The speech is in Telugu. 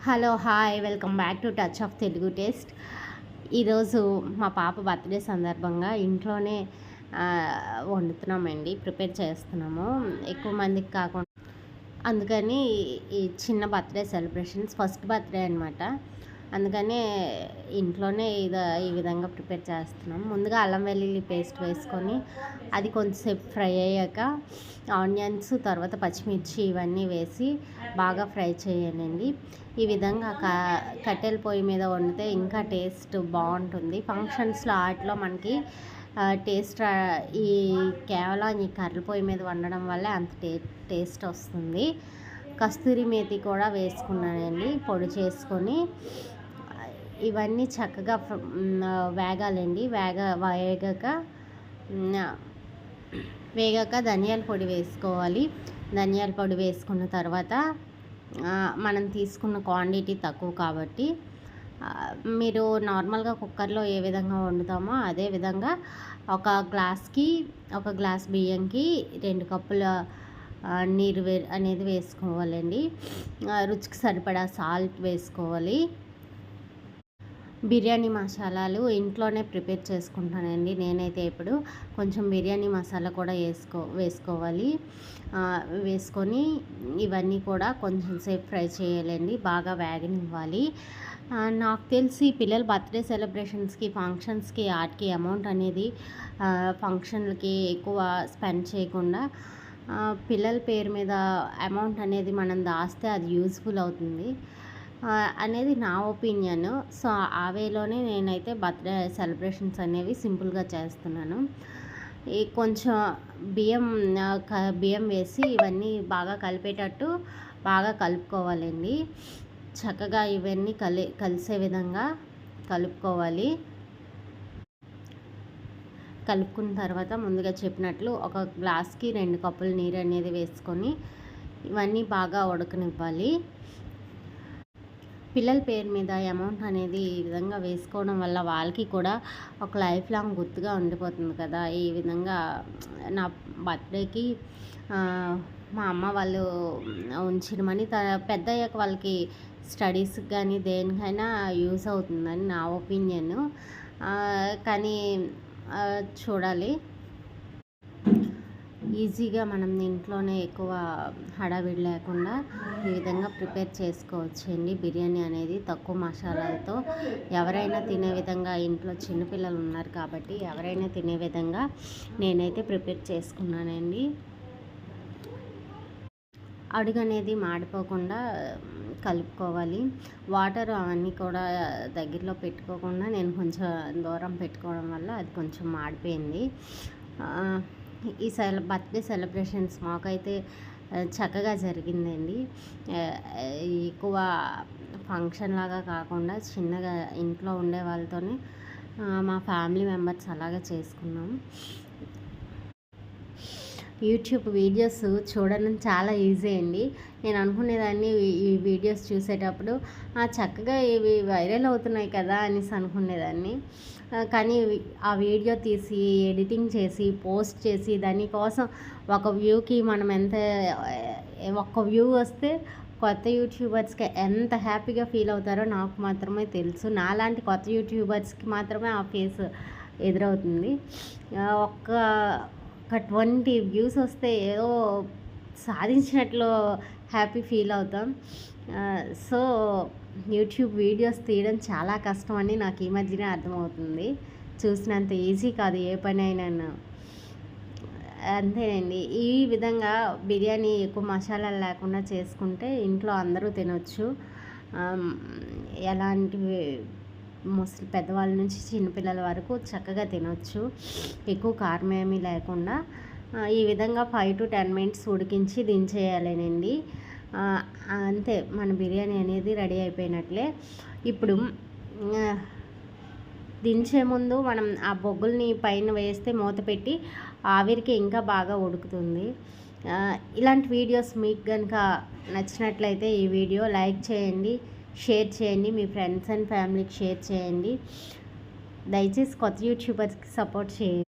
Hello hi welcome back to touch of Telugu taste. ఈరోజు మా పాప బర్త్డే సందర్భంగా ఇంట్లోనే వండుతున్నామండి, ప్రిపేర్ చేస్తున్నాము ఎక్కువ మందికి కాకుండా. అందుకని ఈ చిన్న బర్త్డే సెలబ్రేషన్స్, ఫస్ట్ బర్త్డే అనమాట. అందుకనే ఇంట్లోనే ఈ విధంగా ప్రిపేర్ చేస్తున్నాం. ముందుగా అల్లం వెల్లుల్లి పేస్ట్ వేసుకొని అది కొంచెంసేపు ఫ్రై అయ్యాక ఆనియన్స్, తర్వాత పచ్చిమిర్చి ఇవన్నీ వేసి బాగా ఫ్రై చేయాలండి. ఈ విధంగా కట్టెల పొయ్యి మీద వండితే ఇంకా టేస్ట్ బాగుంటుంది. ఫంక్షన్స్లో వాటిలో మనకి టేస్ట్ ఈ కేవలం ఈ కర్రల పొయ్యి మీద వండడం వల్లే అంత టేస్ట్ వస్తుంది. కస్తూరి మేతి కూడా వేసుకున్నానండి, పొడి చేసుకొని. ఇవన్నీ చక్కగా వేగాలండి. వేగాక ధనియాల పొడి వేసుకోవాలి. ధనియాల పొడి వేసుకున్న తర్వాత మనం తీసుకున్న క్వాంటిటీ తక్కువ కాబట్టి మీరు నార్మల్గా కుక్కర్లో ఏ విధంగా వండుతామో అదే విధంగా ఒక గ్లాస్ బియ్యంకి 2 కప్పుల నీరు అనేది వేసుకోవాలండి. రుచికి సరిపడా సాల్ట్ వేసుకోవాలి. బిర్యానీ మసాలాలు ఇంట్లోనే ప్రిపేర్ చేసుకుంటానండి నేనైతే. ఇప్పుడు కొంచెం బిర్యానీ మసాలా కూడా వేసుకోవాలి. వేసుకొని ఇవన్నీ కూడా కొంచెం సేపు ఫ్రై చేయాలండి, బాగా వేగనివ్వాలి. నాకు తెలిసి పిల్లల బర్త్డే సెలబ్రేషన్స్కి, ఫంక్షన్స్కి వాటికి అమౌంట్ అనేది ఫంక్షన్లకి ఎక్కువ స్పెండ్ చేయకుండా పిల్లల పేరు మీద అమౌంట్ అనేది మనం దాస్తే అది యూజ్ఫుల్ అవుతుంది అనేది నా ఒపీనియన్. సో ఆ వేలోనే నేనైతే బర్త్డే సెలబ్రేషన్స్ అనేవి సింపుల్గా చేస్తున్నాను. ఈ కొంచెం బియ్యం వేసి ఇవన్నీ బాగా కలిపేటట్టు బాగా కలుపుకోవాలండి. చక్కగా ఇవన్నీ కలిసే విధంగా కలుపుకోవాలి. కలుపుకున్న తర్వాత ముందుగా చెప్పినట్లు ఒక గ్లాస్కి 2 కప్పుల నీరు అనేది వేసుకొని ఇవన్నీ బాగా ఉడకనివ్వాలి. పిల్లల పేరు మీద అమౌంట్ అనేది ఈ విధంగా వేసుకోవడం వల్ల వాళ్ళకి కూడా ఒక లైఫ్ లాంగ్ గుర్తుగా ఉండిపోతుంది కదా. ఈ విధంగా నా బర్త్డేకి మా అమ్మ వాళ్ళు ఉంచిన మనీ పెద్ద అయ్యాక వాళ్ళకి స్టడీస్కి కానీ దేనికైనా యూస్ అవుతుందని నా ఒపీనియన్. కానీ చూడాలి. ఈజీగా మనం ఇంట్లోనే ఎక్కువ హడావిడి లేకుండా ఈ విధంగా ప్రిపేర్ చేసుకోవచ్చండి బిర్యానీ అనేది తక్కువ మసాలాలతో. ఎవరైనా తినే విధంగా, ఇంట్లో చిన్నపిల్లలు ఉన్నారు కాబట్టి ఎవరైనా తినే విధంగా నేనైతే ప్రిపేర్ చేసుకున్నానండి. అడుగు అనేది మాడిపోకుండా కలుపుకోవాలి. వాటర్ అవన్నీ కూడా దగ్గరలో పెట్టుకోకుండా నేను కొంచెం దూరం పెట్టుకోవడం వల్ల అది కొంచెం మాడిపోయింది. ఈ బర్త్డే సెలబ్రేషన్స్ మాకైతే చక్కగా జరిగిందండి. ఎక్కువ ఫంక్షన్ లాగా కాకుండా చిన్నగా ఇంట్లో ఉండే వాళ్ళతోనే మా ఫ్యామిలీ మెంబర్స్ అలాగే చేసుకున్నాం. యూట్యూబ్ వీడియోస్ చూడడం చాలా ఈజీ అండి. నేను అనుకునేదాన్ని ఈ వీడియోస్ చూసేటప్పుడు చక్కగా ఇవి వైరల్ అవుతున్నాయి కదా అనేసి అనుకునేదాన్ని. కానీ ఆ వీడియో తీసి ఎడిటింగ్ చేసి పోస్ట్ చేసి దానికోసం ఒక వ్యూకి మనం ఒక్క వ్యూ వస్తే కొత్త యూట్యూబర్స్కి ఎంత హ్యాపీగా ఫీల్ అవుతారో నాకు మాత్రమే తెలుసు. నాలాంటి కొత్త యూట్యూబర్స్కి మాత్రమే ఆ ఫేస్ ఎదురవుతుంది. ఒక 20 వ్యూస్ వస్తే ఏదో సాధించినట్లు హ్యాపీ ఫీల్ అవుతాం. సో యూట్యూబ్ వీడియోస్ తీయడం చాలా కష్టం అని నాకు ఈ మధ్యనే అర్థమవుతుంది. చూసినంత ఈజీ కాదు ఏ పని అయినా. అంతేనండి. ఈ విధంగా బిర్యానీ ఎక్కువ మసాలాలు లేకుండా చేసుకుంటే ఇంట్లో అందరూ తినొచ్చు. ఎలాంటి పెద్దవాళ్ళ నుంచి చిన్నపిల్లల వరకు చక్కగా తినొచ్చు, ఎక్కువ కారం ఏమీ లేకుండా. ఈ విధంగా 5 to 10 minutes ఉడికించి దించేయాలేనండి. అంతే, మన బిర్యానీ అనేది రెడీ అయిపోయినట్లే. ఇప్పుడు దించే ముందు మనం ఆ బొగ్గుల్ని పైన వేస్తే మూత పెట్టి ఆవిరికి ఇంకా బాగా ఉడుకుతుంది. ఇలాంటి వీడియోస్ మీకు కనుక నచ్చినట్లయితే ఈ వీడియో లైక్ చేయండి, షేర్ చేయండి, మీ ఫ్రెండ్స్ అండ్ ఫ్యామిలీకి షేర్ చేయండి. దయచేసి కొత్త యూట్యూబర్స్కి సపోర్ట్ చేయండి.